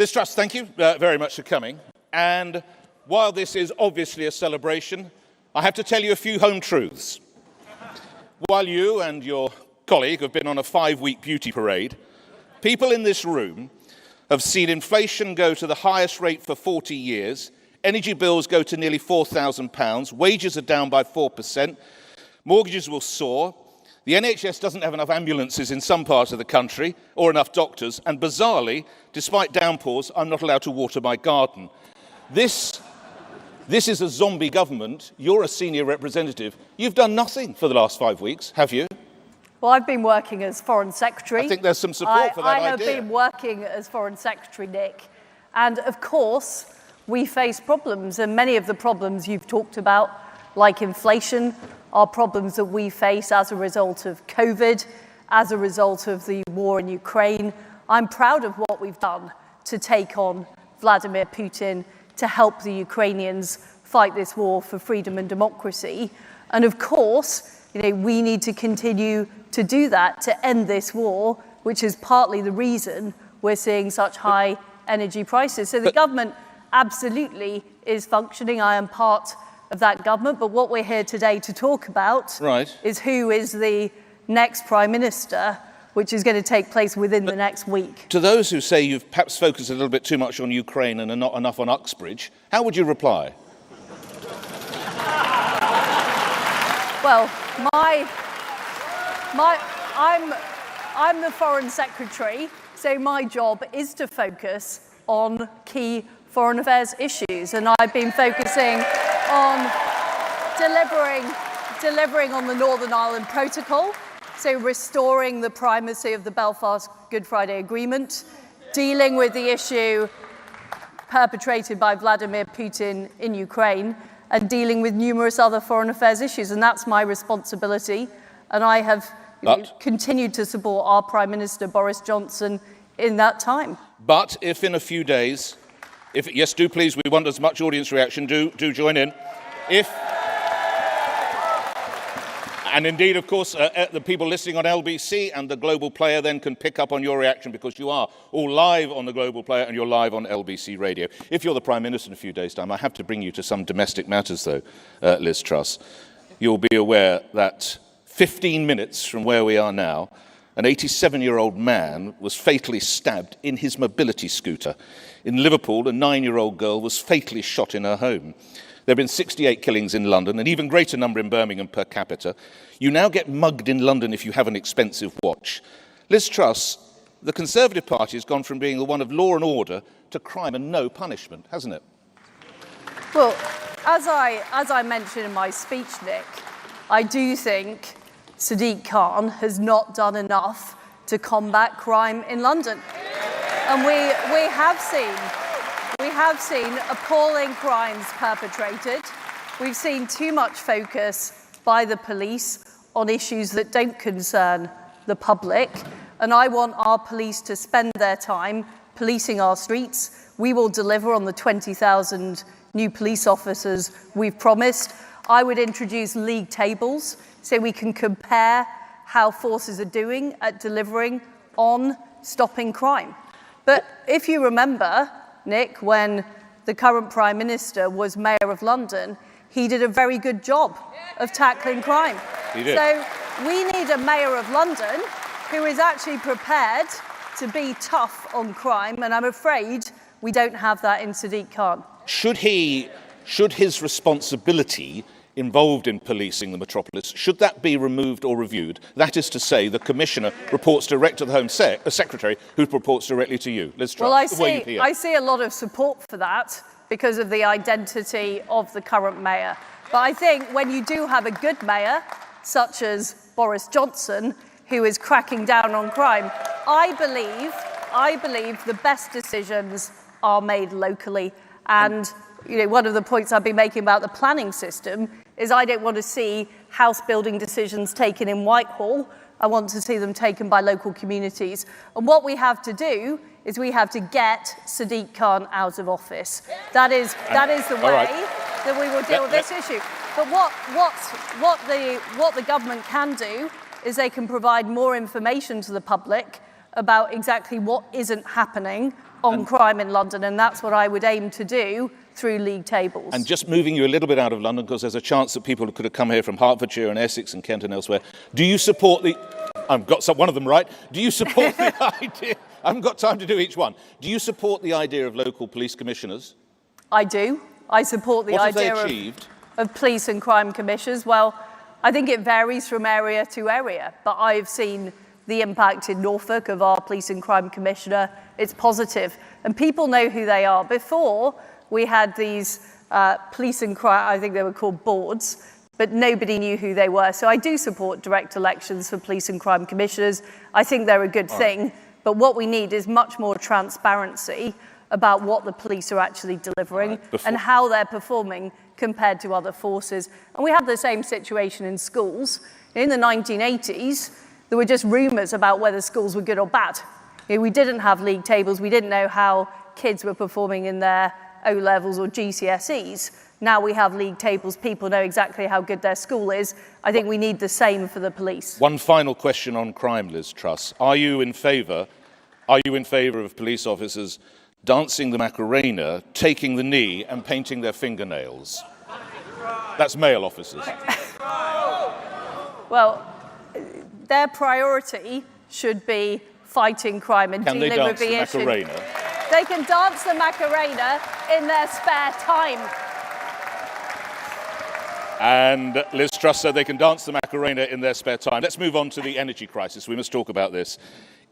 Liz Truss, thank you very much for coming. And while this is obviously a celebration, I have to tell you a few home truths. While you and your colleague have been on a 5-week beauty parade, people in this room have seen inflation go to the highest rate for 40 years, energy bills go to nearly £4,000, wages are down by 4%, mortgages will soar, the NHS doesn't have enough ambulances in some parts of the country, or enough doctors, and bizarrely, despite downpours, I'm not allowed to water my garden. This is a zombie government. You're a senior representative. You've done nothing for the last 5 weeks, have you? Well, I've been working as Foreign Secretary. I think there's some support for that idea. I have been working as Foreign Secretary, Nick. And of course, we face problems. And many of the problems you've talked about, like inflation, are problems that we face as a result of COVID, as a result of the war in Ukraine. I'm proud of what we've done to take on Vladimir Putin, to help the Ukrainians fight this war for freedom and democracy. And of course, we need to continue to do that to end this war, which is partly the reason we're seeing such high energy prices. So the government absolutely is functioning. I am part of that government. But what we're here today to talk about is who is the next Prime Minister, which is going to take place within the next week. To those who say you've perhaps focused a little bit too much on Ukraine and not enough on Uxbridge, how would you reply? Well, I'm the Foreign Secretary, so my job is to focus on key foreign affairs issues, and I've been focusing on delivering on the Northern Ireland Protocol, so restoring the primacy of the Belfast Good Friday Agreement, dealing with the issue perpetrated by Vladimir Putin in Ukraine, and dealing with numerous other foreign affairs issues. And that's my responsibility. And I have continued to support our Prime Minister, Boris Johnson, in that time. But if in a few days, yes, do please, we want as much audience reaction, do join in. And indeed, of course, the people listening on LBC and the Global Player then can pick up on your reaction, because you are all live on the Global Player and you're live on LBC Radio. If you're the Prime Minister in a few days' time, I have to bring you to some domestic matters, though, Liz Truss. You'll be aware that 15 minutes from where we are now, an 87-year-old man was fatally stabbed in his mobility scooter. In Liverpool, a 9-year-old girl was fatally shot in her home. There have been 68 killings in London, an even greater number in Birmingham per capita. You now get mugged in London if you have an expensive watch. Liz Truss, the Conservative Party has gone from being the one of law and order to crime and no punishment, hasn't it? Well, as I mentioned in my speech, Nick, I do think Sadiq Khan has not done enough to combat crime in London. And we have seen appalling crimes perpetrated. We've seen too much focus by the police on issues that don't concern the public. And I want our police to spend their time policing our streets. We will deliver on the 20,000 new police officers we've promised. I would introduce league tables so we can compare how forces are doing at delivering on stopping crime. But if you remember, Nick, when the current Prime Minister was Mayor of London, he did a very good job of tackling crime. He did. So we need a Mayor of London who is actually prepared to be tough on crime, and I'm afraid we don't have that in Sadiq Khan. Should his responsibility involved in policing the metropolis, should that be removed or reviewed? That is to say, the Commissioner reports direct to the Home Secretary, who reports directly to you. Liz Truss, well, I see a lot of support for that because of the identity of the current mayor. But I think when you do have a good mayor, such as Boris Johnson, who is cracking down on crime, I believe the best decisions are made locally. And one of the points I've been making about the planning system is I don't want to see house building decisions taken in Whitehall. I want to see them taken by local communities. And what we have to do is we have to get Sadiq Khan out of office. That is the way that we will deal with this issue. But what the government can do is they can provide more information to the public about exactly what isn't happening on crime in London, and that's what I would aim to do through league tables. And just moving you a little bit out of London, because there's a chance that people could have come here from Hertfordshire and Essex and Kent and elsewhere. Do you support the... I've got one of them right. Do you support the idea... I haven't got time to do each one. Do you support the idea of local police commissioners? I do. I support the idea of police and crime commissioners. Well, I think it varies from area to area, but I've seen the impact in Norfolk of our police and crime commissioner. It's positive, and people know who they are. Before, we had these police and crime, I think they were called boards, but nobody knew who they were. So I do support direct elections for police and crime commissioners. I think they're a good thing, but what we need is much more transparency about what the police are actually delivering and how they're performing compared to other forces. And we have the same situation in schools. In the 1980s, there were just rumours about whether schools were good or bad. We didn't have league tables. We didn't know how kids were performing in their O-levels or GCSEs. Now we have league tables. People know exactly how good their school is. I think we need the same for the police. One final question on crime, Liz Truss. Are you in favour of police officers dancing the Macarena, taking the knee and painting their fingernails? That's male officers. Well, their priority should be fighting crime and dealing with the issue. Can they dance the Macarena? They can dance the Macarena in their spare time. And Liz Truss said they can dance the Macarena in their spare time. Let's move on to the energy crisis. We must talk about this.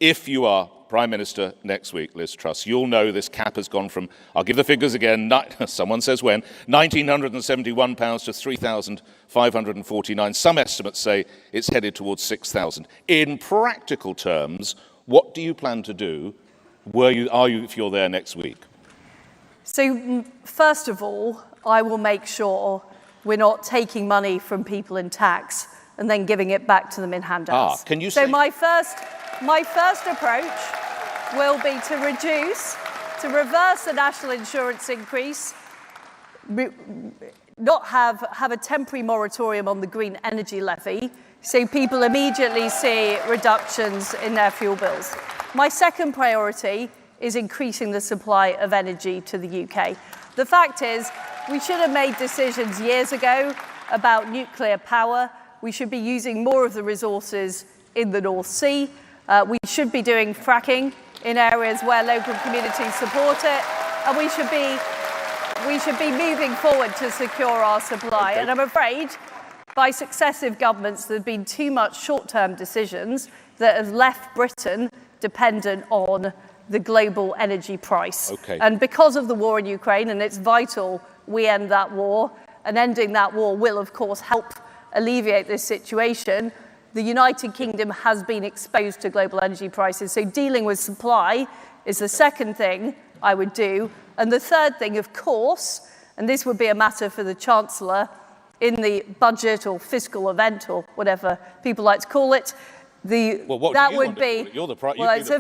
If you are Prime Minister next week, Liz Truss, you'll know this cap has gone from, I'll give the figures again, someone says when, £1,971 to £3,549. Some estimates say it's headed towards £6,000. In practical terms, what do you plan to do if you're there next week? So, first of all, I will make sure we're not taking money from people in tax and then giving it back to them in handouts. Can you so say... my first approach will be to reverse the national insurance increase, not have a temporary moratorium on the green energy levy, so people immediately see reductions in their fuel bills. My second priority is increasing the supply of energy to the UK. The fact is, we should have made decisions years ago about nuclear power. We should be using more of the resources in the North Sea. We should be doing fracking in areas where local communities support it. And we should be moving forward to secure our supply. And I'm afraid, by successive governments, there have been too much short-term decisions that have left Britain dependent on the global energy price. And because of the war in Ukraine, and it's vital we end that war, and ending that war will, of course, help alleviate this situation, the United Kingdom has been exposed to global energy prices. So dealing with supply is the second thing I would do. And the third thing, of course, and this would be a matter for the Chancellor in the budget or fiscal event or whatever people like to call it, You're the Prime Minister.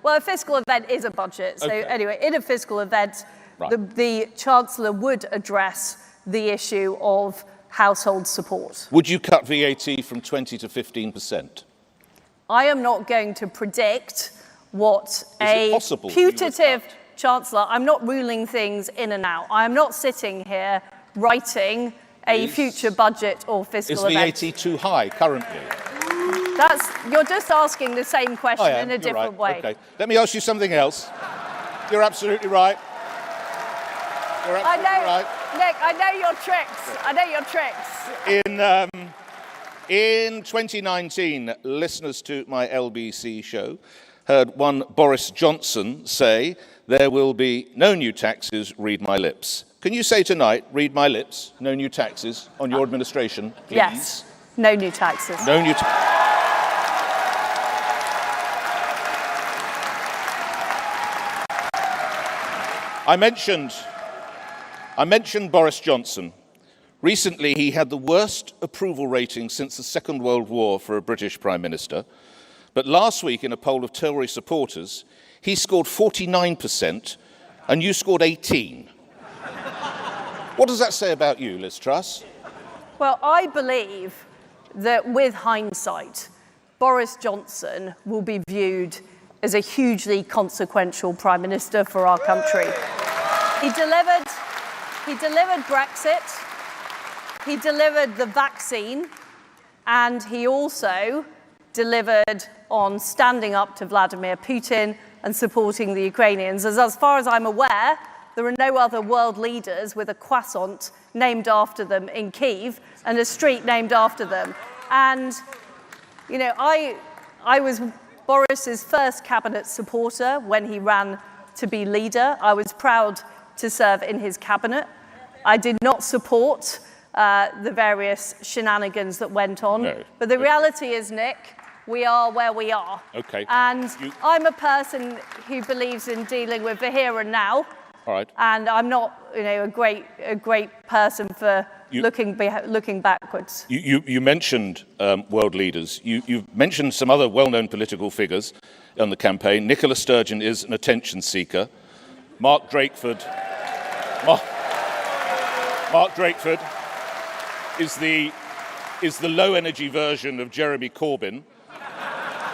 A fiscal event is a budget. So anyway, in a fiscal event, the Chancellor would address the issue of household support. Would you cut VAT from 20 to 15%? I am not going to predict what a putative Chancellor, I'm not ruling things in and out. I am not sitting here writing a future budget or fiscal event. Is VAT too high currently? You're just asking the same question in a different way. Okay. Let me ask you something else. You're absolutely right. Nick, I know your tricks. In 2019, listeners to my LBC show heard one Boris Johnson say, "There will be no new taxes, read my lips." Can you say tonight, read my lips, no new taxes on your administration, please? Yes, no new taxes. No new taxes. I mentioned Boris Johnson. Recently, he had the worst approval rating since the Second World War for a British Prime Minister. But last week, in a poll of Tory supporters, he scored 49% and you scored 18%. What does that say about you, Liz Truss? Well, I believe that with hindsight, Boris Johnson will be viewed as a hugely consequential Prime Minister for our country. He delivered Brexit, he delivered the vaccine, and he also delivered on standing up to Vladimir Putin and supporting the Ukrainians. As far as I'm aware, there are no other world leaders with a croissant named after them in Kyiv and a street named after them. And, you know, I was Boris's first cabinet supporter when he ran to be leader. I was proud to serve in his cabinet. I did not support the various shenanigans that went on. No. But the reality is, Nick, we are where we are. Okay. And I'm a person who believes in dealing with the here and now. All right. And I'm not, you know, a great person for looking backwards. You mentioned world leaders. You mentioned some other well-known political figures on the campaign. Nicola Sturgeon is an attention seeker. Mark Drakeford is the low-energy version of Jeremy Corbyn.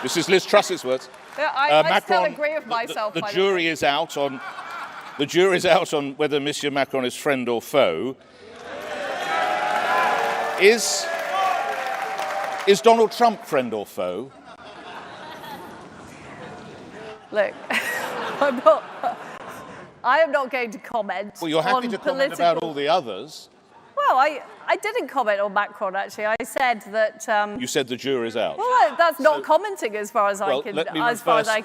This is Liz Truss's words. I Macron, still agree with myself. The jury is out on whether Monsieur Macron is friend or foe. Is Donald Trump friend or foe? Look, I am not going to comment. Well, you're happy on to comment about all the others. Well, I didn't comment on Macron, actually. I said that... You said the jury's out. Well, that's not commenting as far as I can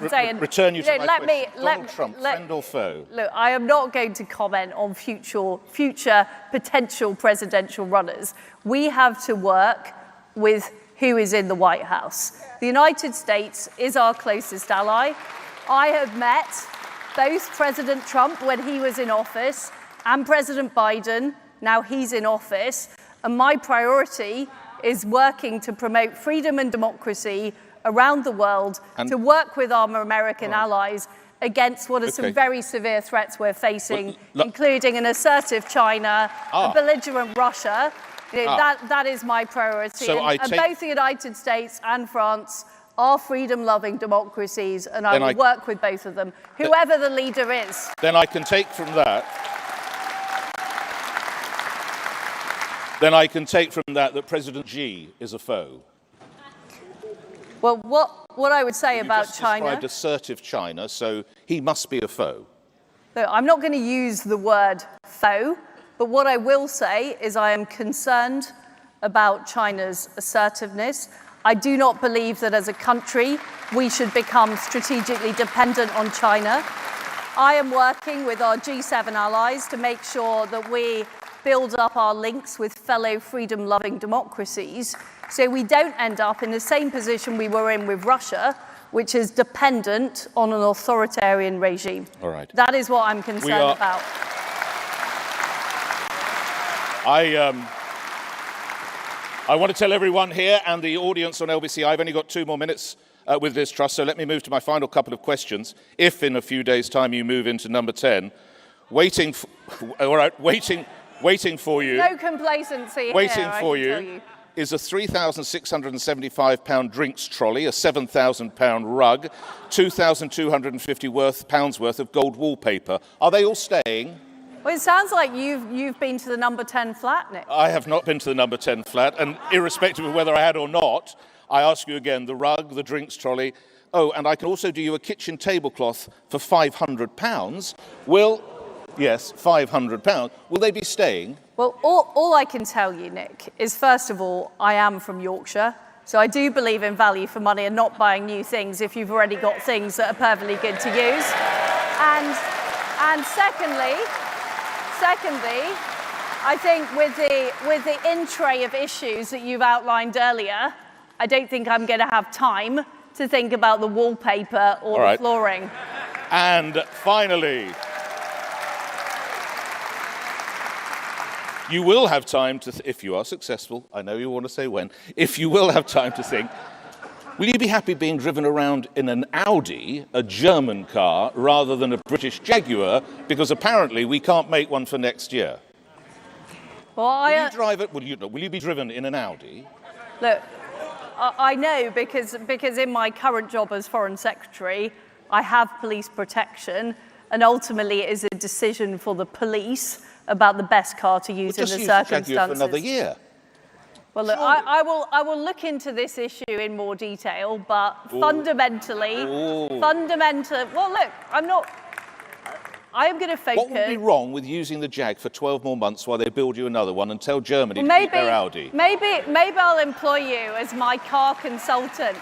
say. And, return you to my question. Donald Trump, friend or foe? Look, I am not going to comment on future potential presidential runners. We have to work with who is in the White House. The United States is our closest ally. I have met both President Trump when he was in office and President Biden. Now he's in office, and my priority is working to promote freedom and democracy around the world, and to work with our American allies against what are some very severe threats we're facing, including an assertive China, a belligerent Russia. You know, that is my priority. So and both the United States and France are freedom-loving democracies, and I will work with both of them, whoever the leader is. Then I can take from that that President Xi is a foe. Well, what I would say about China... You just described assertive China, so he must be a foe. So I'm not going to use the word foe, but what I will say is I am concerned about China's assertiveness. I do not believe that as a country we should become strategically dependent on China. I am working with our G7 allies to make sure that we build up our links with fellow freedom-loving democracies so we don't end up in the same position we were in with Russia, which is dependent on an authoritarian regime. All right. That is what I'm concerned about. I want to tell everyone here and the audience on LBC, I've only got 2 more minutes with Liz Truss, so let me move to my final couple of questions. If in a few days' time you move into number 10, waiting for you. No complacency waiting for you is a £3,675 drinks trolley, a £7,000 rug, £2,250 worth of gold wallpaper. Are they all staying? Well, it sounds like you've been to the number 10 flat, Nick. I have not been to the number 10 flat, and irrespective of whether I had or not, I ask you again, the rug, the drinks trolley. Oh, and I can also do you a kitchen tablecloth for £500. Yes, £500. Will they be staying? Well, all I can tell you, Nick, is first of all, I am from Yorkshire, so I do believe in value for money and not buying new things if you've already got things that are perfectly good to use. And secondly, I think with the in tray of issues that you've outlined earlier, I don't think I'm going to have time to think about the wallpaper or the flooring. And finally, you will have time to, if you are successful, I know you want to say when, if you will have time to think, will you be happy being driven around in an Audi, a German car, rather than a British Jaguar, because apparently we can't make one for next year? Well, will you be driven in an Audi? Look, I know because in my current job as Foreign Secretary, I have police protection, and ultimately it is a decision for the police about the best car to use in the circumstances. Just use the Jaguar for another year. Well, look, I will look into this issue in more detail, but fundamentally, well, look, I am going to focus. What would be wrong with using the Jag for 12 more months while they build you another one and tell Germany to keep their Audi? Maybe I'll employ you as my car consultant.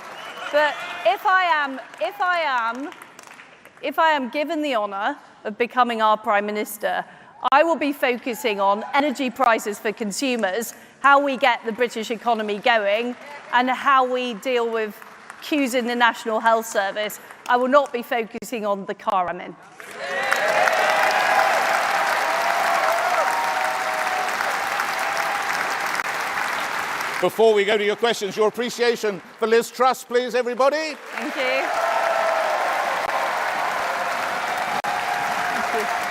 But if I am given the honour of becoming our Prime Minister, I will be focusing on energy prices for consumers, how we get the British economy going, and how we deal with queues in the National Health Service. I will not be focusing on the car I'm in. Before we go to your questions, your appreciation for Liz Truss, please, everybody. Thank you.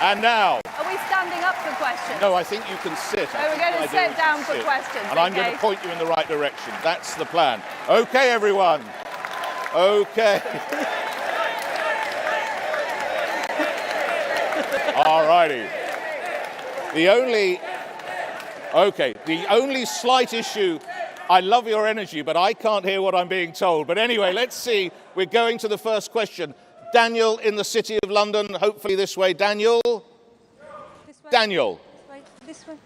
And now... Are we standing up for questions? No, I think you can sit. So we're going to sit down for questions. And I'm going to point you in the right direction. That's the plan. OK, everyone. OK. All righty. The only slight issue... I love your energy, but I can't hear what I'm being told. But anyway, let's see. We're going to the first question. Daniel in the City of London, hopefully this way. Daniel? This way. Daniel? This way.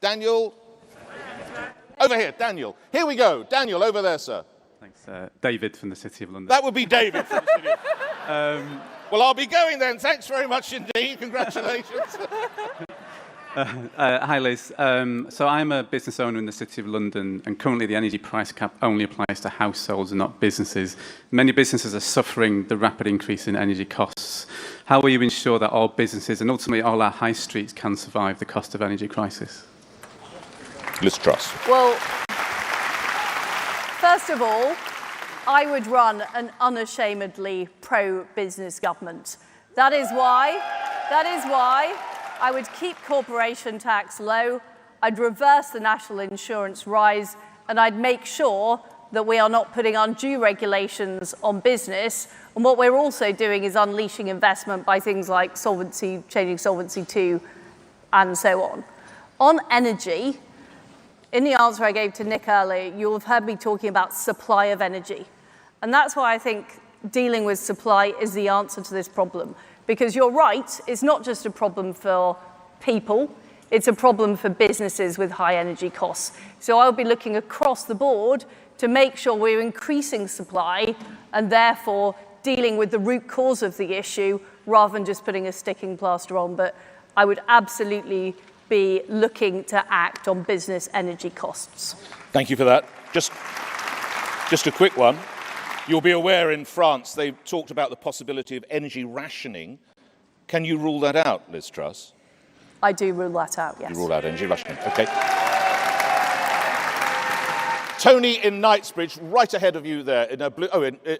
Daniel? Over here, Daniel. Here we go. Daniel, over there, sir. Thanks. David from the City of London. That would be David from the City of Well, I'll be going then. Thanks very much indeed. Congratulations. Hi, Liz. So I'm a business owner in the City of London, and currently the energy price cap only applies to households and not businesses. Many businesses are suffering the rapid increase in energy costs. How will you ensure that all businesses and ultimately all our high streets can survive the cost of energy crisis? Liz Truss. Well, first of all, I would run an unashamedly pro-business government. That is why I would keep corporation tax low, I'd reverse the national insurance rise, and I'd make sure that we are not putting undue regulations on business. And what we're also doing is unleashing investment by things like solvency, changing Solvency II, and so on. On energy, in the answer I gave to Nick earlier, you'll have heard me talking about supply of energy. And that's why I think dealing with supply is the answer to this problem. Because you're right, it's not just a problem for people, it's a problem for businesses with high energy costs. So I'll be looking across the board to make sure we're increasing supply and therefore dealing with the root cause of the issue rather than just putting a sticking plaster on. But I would absolutely be looking to act on business energy costs. Thank you for that. Just a quick one. You'll be aware in France they've talked about the possibility of energy rationing. Can you rule that out, Liz Truss? I do rule that out, yes. You rule out energy rationing, OK. Tony in Knightsbridge, right ahead of you there, in a blue,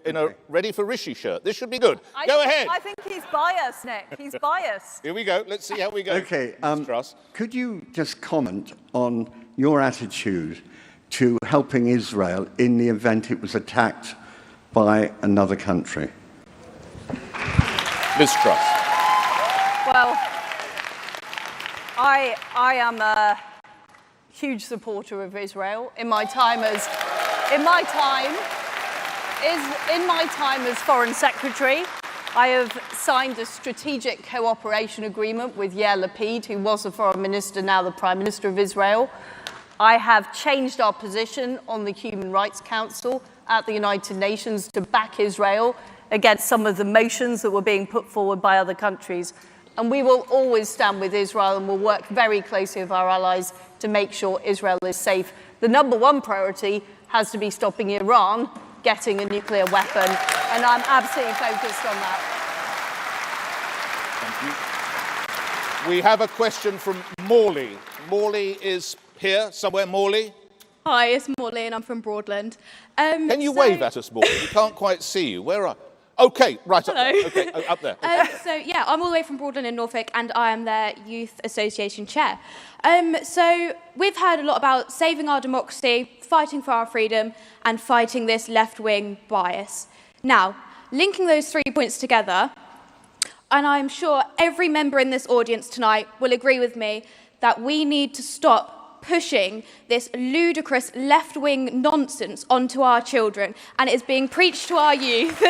in a Ready for Rishi shirt. This should be good. Go ahead. I think he's biased, Nick. He's biased. Here we go. Let's see how we go. OK, Liz Truss. could you just comment on your attitude to helping Israel in the event it was attacked by another country? Liz Truss. Well, I am a huge supporter of Israel. In my time as Foreign Secretary, I have signed a strategic cooperation agreement with Yair Lapid, who was the Foreign Minister, now the Prime Minister of Israel. I have changed our position on the Human Rights Council at the United Nations to back Israel against some of the motions that were being put forward by other countries. And we will always stand with Israel and will work very closely with our allies to make sure Israel is safe. The number one priority has to be stopping Iran getting a nuclear weapon, and I'm absolutely focused on that. Thank you. We have a question from Morley. Morley is here somewhere. Morley? Hi, it's Morley and I'm from Broadland. Can you wave at us, Morley? We can't quite see you. Where are... OK, right up there. OK, up there. So, yeah, I'm all the way from Broadland in Norfolk and I am their Youth Association chair. So we've heard a lot about saving our democracy, fighting for our freedom and fighting this left-wing bias. Now, linking those 3 points together, and I'm sure every member in this audience tonight will agree with me that we need to stop pushing this ludicrous left-wing nonsense onto our children, and it is being preached to our youth.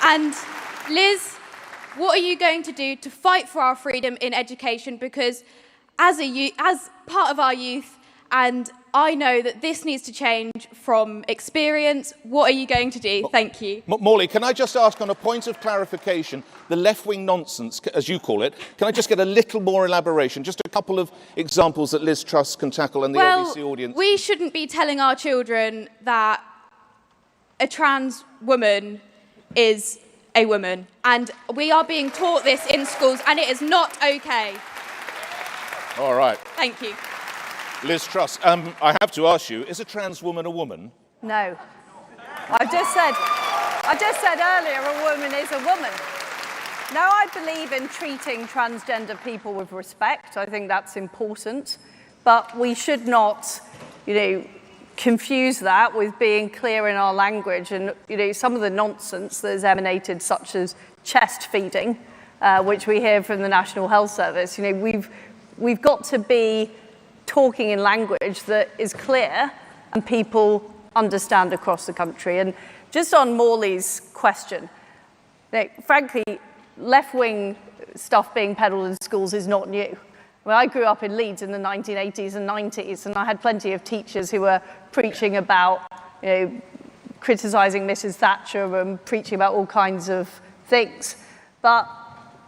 and Liz, what are you going to do to fight for our freedom in education? Because as part of our youth, and I know that this needs to change from experience. What are you going to do? Thank you. Morley, can I just ask on a point of clarification, the left-wing nonsense, as you call it, can I just get a little more elaboration? Just a couple of examples that Liz Truss can tackle and the LBC audience. We shouldn't be telling our children that a trans woman is a woman. And we are being taught this in schools, and it is not okay. All right. Thank you. Liz Truss, I have to ask you, is a trans woman a woman? No. I just said earlier a woman is a woman. Now, I believe in treating transgender people with respect. I think that's important. But we should not, confuse that with being clear in our language. And, some of the nonsense that has emanated, such as chest feeding, which we hear from the National Health Service, we've got to be talking in language that is clear and people understand across the country. And just on Morley's question, frankly, left-wing stuff being peddled in schools is not new. I grew up in Leeds in the 1980s and 90s, and I had plenty of teachers who were preaching about, criticising Mrs. Thatcher and preaching about all kinds of things. But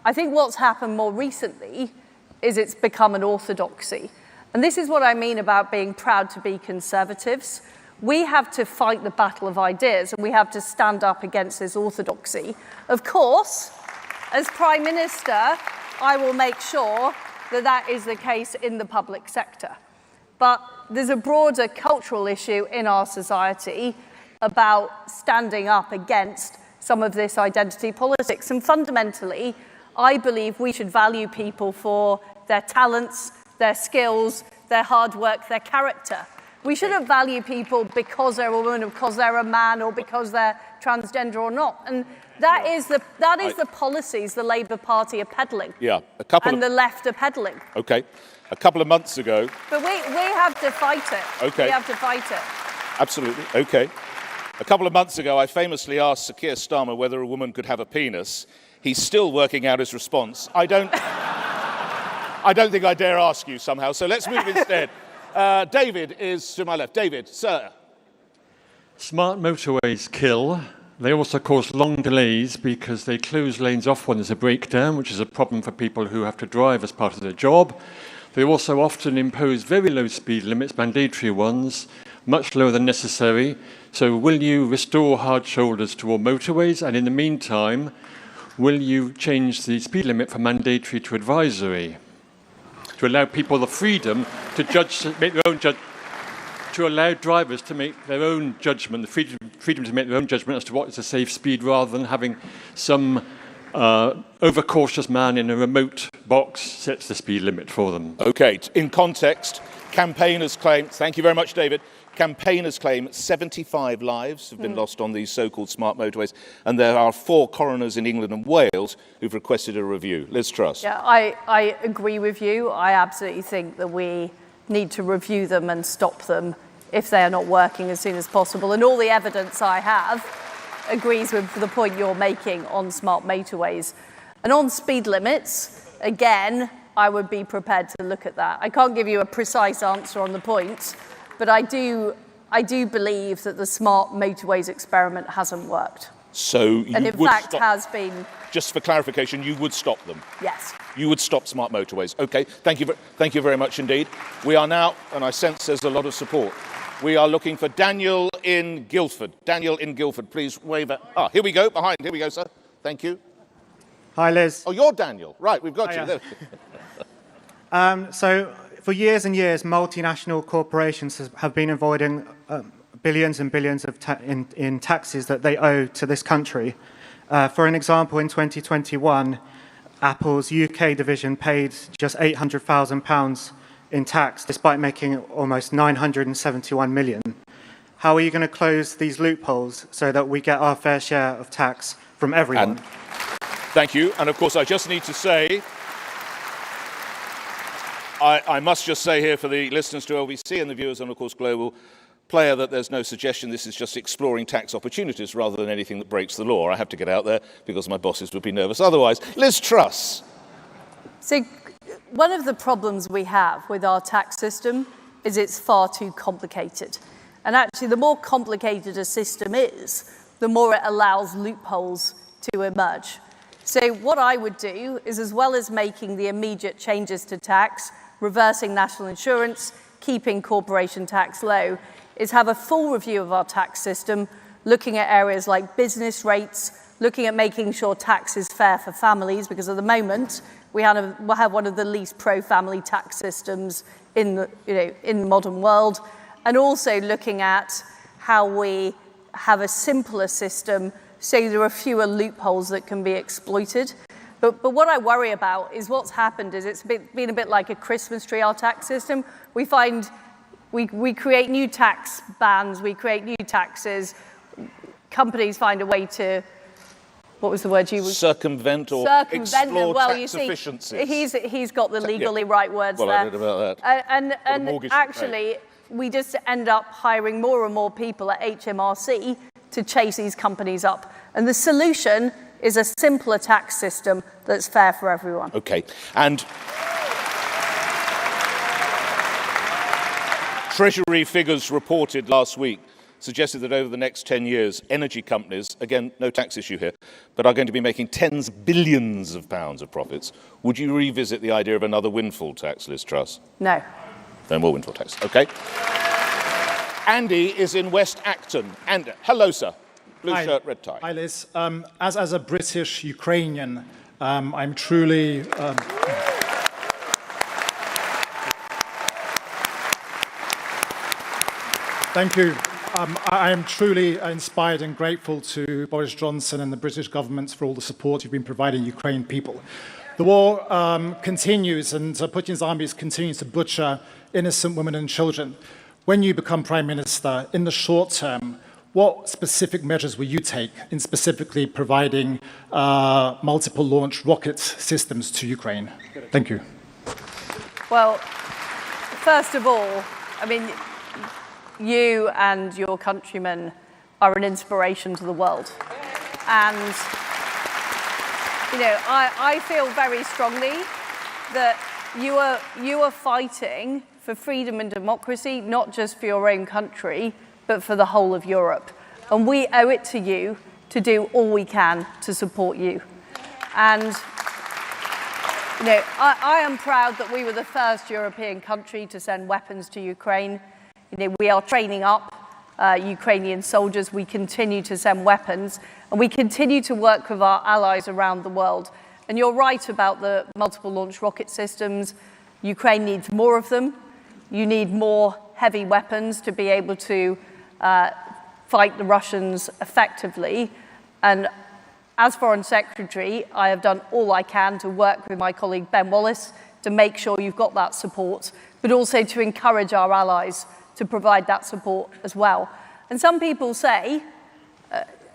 I think what's happened more recently is it's become an orthodoxy. And this is what I mean about being proud to be conservatives. We have to fight the battle of ideas, and we have to stand up against this orthodoxy. Of course, as Prime Minister, I will make sure that that is the case in the public sector. But there's a broader cultural issue in our society about standing up against some of this identity politics. And fundamentally, I believe we should value people for their talents, their skills, their hard work, their character. We shouldn't value people because they're a woman, or because they're a man, or because they're transgender or not. And that is the policies the Labour Party are peddling. Yeah, the left are peddling. Okay, a couple of months ago. But we have to fight it. Okay. We have to fight it. Absolutely. Okay. A couple of months ago, I famously asked Sir Keir Starmer whether a woman could have a penis. He's still working out his response. I don't think I dare ask you somehow, so let's move instead. David is to my left. David, sir. Smart motorways kill. They also cause long delays because they close lanes off when there's a breakdown, which is a problem for people who have to drive as part of their job. They also often impose very low speed limits, mandatory ones, much lower than necessary. So will you restore hard shoulders to all motorways? And in the meantime, will you change the speed limit from mandatory to advisory, to allow people the freedom to make their own judgment, to allow drivers to make their own judgment, the freedom to make their own judgment as to what is a safe speed, rather than having some overcautious man in a remote box sets the speed limit for them? Okay, in context, campaigners claim, thank you very much, David, campaigners claim 75 lives have been lost on these so-called smart motorways, and there are 4 coroners in England and Wales who've requested a review. Liz Truss. Yeah, I agree with you. I absolutely think that we need to review them and stop them if they are not working as soon as possible. And all the evidence I have agrees with the point you're making on smart motorways. And on speed limits, again, I would be prepared to look at that. I can't give you a precise answer on the point, but I do believe that the smart motorways experiment hasn't worked. So you and in would fact stop, has been. Just for clarification, you would stop them? Yes. You would stop smart motorways. Okay, thank you very much indeed. We are now, and I sense there's a lot of support, we are looking for Daniel in Guildford. Daniel in Guildford, please wave at... here we go, behind. Here we go, sir. Thank you. Hi, Liz. Oh, you're Daniel. Right, we've got you. There. So for years and years, multinational corporations have been avoiding billions and billions in taxes that they owe to this country. For an example, in 2021, Apple's UK division paid just £800,000 in tax, despite making almost 971 million. how are you going to close these loopholes so that we get our fair share of tax from everyone? And thank you. And of course, I just need to say, I must just say here for the listeners to LBC and the viewers on, of course, Global Player, that there's no suggestion this is just exploring tax opportunities rather than anything that breaks the law. I have to get out there because my bosses would be nervous otherwise. Liz Truss. So one of the problems we have with our tax system is it's far too complicated. And actually, the more complicated a system is, the more it allows loopholes to emerge. So what I would do is, as well as making the immediate changes to tax, reversing national insurance, keeping corporation tax low, is have a full review of our tax system, looking at areas like business rates, looking at making sure tax is fair for families, because at the moment we have one of the least pro-family tax systems in the modern world, and also looking at how we have a simpler system so there are fewer loopholes that can be exploited. But what I worry about is what's happened is it's been a bit like a Christmas tree, our tax system. We find we create new tax bans, we create new taxes, companies find a way to, what was the word you used? Circumvent or explore tax efficiencies. He's got the legally right words there. Well, I don't know about that. And actually, we just end up hiring more and more people at HMRC to chase these companies up. And the solution is a simpler tax system that's fair for everyone. Okay. And Treasury figures reported last week suggested that over the next 10 years, energy companies, again, no tax issue here, but are going to be making tens of billions of pounds of profits. Would you revisit the idea of another windfall tax, Liz Truss? No. No more windfall tax. Okay. Andy is in West Acton. Andy, hello, sir. Blue shirt, red tie. Hi, Liz. As a British Ukrainian, I'm truly... Thank you. I am truly inspired and grateful to Boris Johnson and the British government for all the support you've been providing Ukrainian people. The war continues, and Putin's armies continue to butcher innocent women and children. When you become Prime Minister, in the short term, what specific measures will you take in specifically providing multiple launch rocket systems to Ukraine? Thank you. Well, first of all, I mean, you and your countrymen are an inspiration to the world. And, you know, I feel very strongly that you are fighting for freedom and democracy, not just for your own country, but for the whole of Europe. And we owe it to you to do all we can to support you. And, you know, I am proud that we were the first European country to send weapons to Ukraine. You know, we are training up Ukrainian soldiers. We continue to send weapons, and we continue to work with our allies around the world. And you're right about the multiple launch rocket systems. Ukraine needs more of them. You need more heavy weapons to be able to fight the Russians effectively. And as Foreign Secretary, I have done all I can to work with my colleague Ben Wallace to make sure you've got that support, but also to encourage our allies to provide that support as well. And some people say,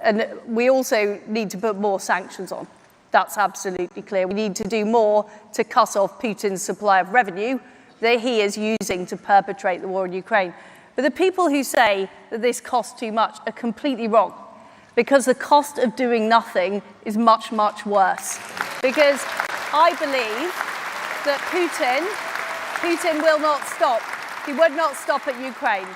and we also need to put more sanctions on. That's absolutely clear. We need to do more to cut off Putin's supply of revenue that he is using to perpetrate the war in Ukraine. But the people who say that this costs too much are completely wrong, because the cost of doing nothing is much, much worse. Because I believe that Putin will not stop. He would not stop at Ukraine.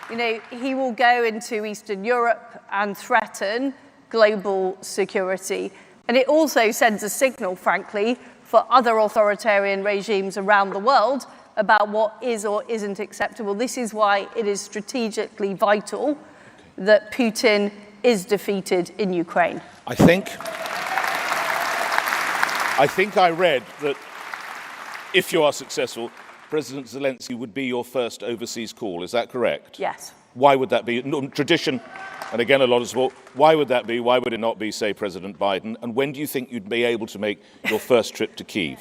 You know, he will go into Eastern Europe and threaten global security. And it also sends a signal, frankly, for other authoritarian regimes around the world about what is or isn't acceptable. This is why it is strategically vital that Putin is defeated in Ukraine. I think I read that if you are successful, President Zelensky would be your first overseas call. Is that correct? Yes. Why would that be? Tradition, and again, a lot of support. Why would that be? Why would it not be, say, President Biden? And when do you think you'd be able to make your first trip to Kyiv?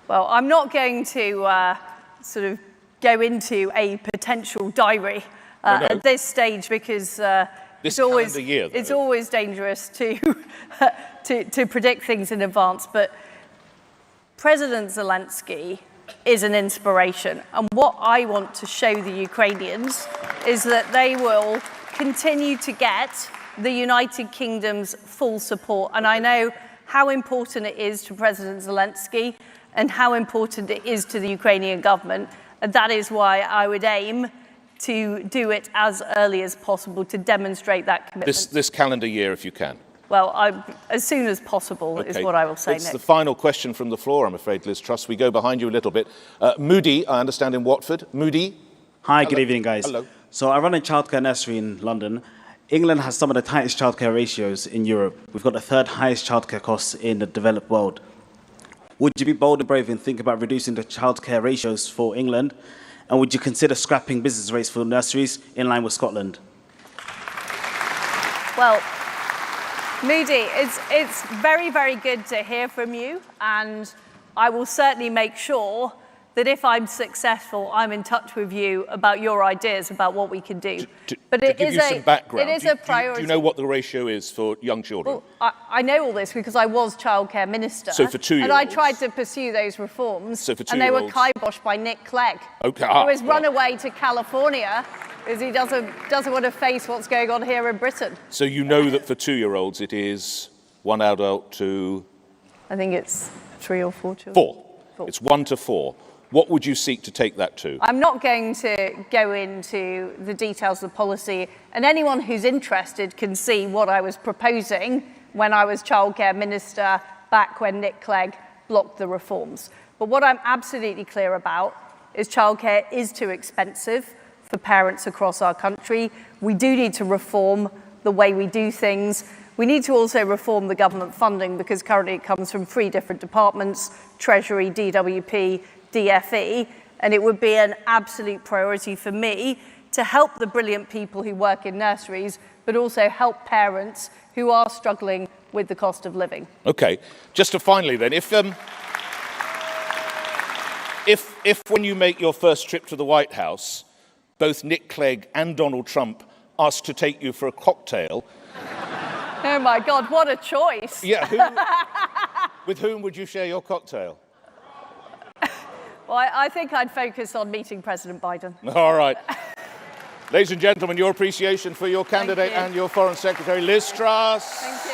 Well, I'm not going to sort of go into a potential diary at this stage, because This it's always calendar year, though. it's always dangerous to to predict things in advance. But President Zelensky is an inspiration, and what I want to show the Ukrainians is that they will continue to get the United Kingdom's full support. And I know how important it is to President Zelensky and how important it is to the Ukrainian government. And that is why I would aim to do it as early as possible to demonstrate that commitment. This calendar year, if you can. Well, as soon as possible is what I will say It's next. the final question from the floor, I'm afraid, Liz Truss. We go behind you a little bit. Moody, I understand, in Watford. Moody? Hi, good evening, guys. Hello. So I run a childcare nursery in London. England has some of the tightest childcare ratios in Europe. We've got the third highest childcare costs in the developed world. Would you be bold and brave and think about reducing the childcare ratios for England? And would you consider scrapping business rates for nurseries in line with Scotland? Well, Moody, it's very, very good to hear from you, and I will certainly make sure that if I'm successful, I'm in touch with you about your ideas about what we can do. But to give you some background, it is a priority. Do you know what the ratio is for young children? Well, I know all this because I was childcare minister. So for 2-year-olds. And I tried to pursue those reforms. So for and they were 2-year-olds. kiboshed by Nick Clegg. Okay. Who has run away to California because he doesn't want to face what's going on here in Britain. So you know that for 2-year-olds it is 1 adult to... I think it's 3 or 4 children. 4. It's 1 to 4. What would you seek to take that to? I'm not going to go into the details of the policy, and anyone who's interested can see what I was proposing when I was childcare minister back when Nick Clegg blocked the reforms. But what I'm absolutely clear about is childcare is too expensive for parents across our country. We do need to reform the way we do things. We need to also reform the government funding because currently it comes from 3 different departments, Treasury, DWP, DFE, and it would be an absolute priority for me to help the brilliant people who work in nurseries, but also help parents who are struggling with the cost of living. Okay, just to finally then, if when you make your first trip to the White House, both Nick Clegg and Donald Trump ask to take you for a cocktail... Oh my God, what a choice. Yeah, with whom would you share your cocktail? Well, I think I'd focus on meeting President Biden. All right. Ladies and gentlemen, your appreciation for your candidate and your Foreign Secretary, Liz Truss. Thank you.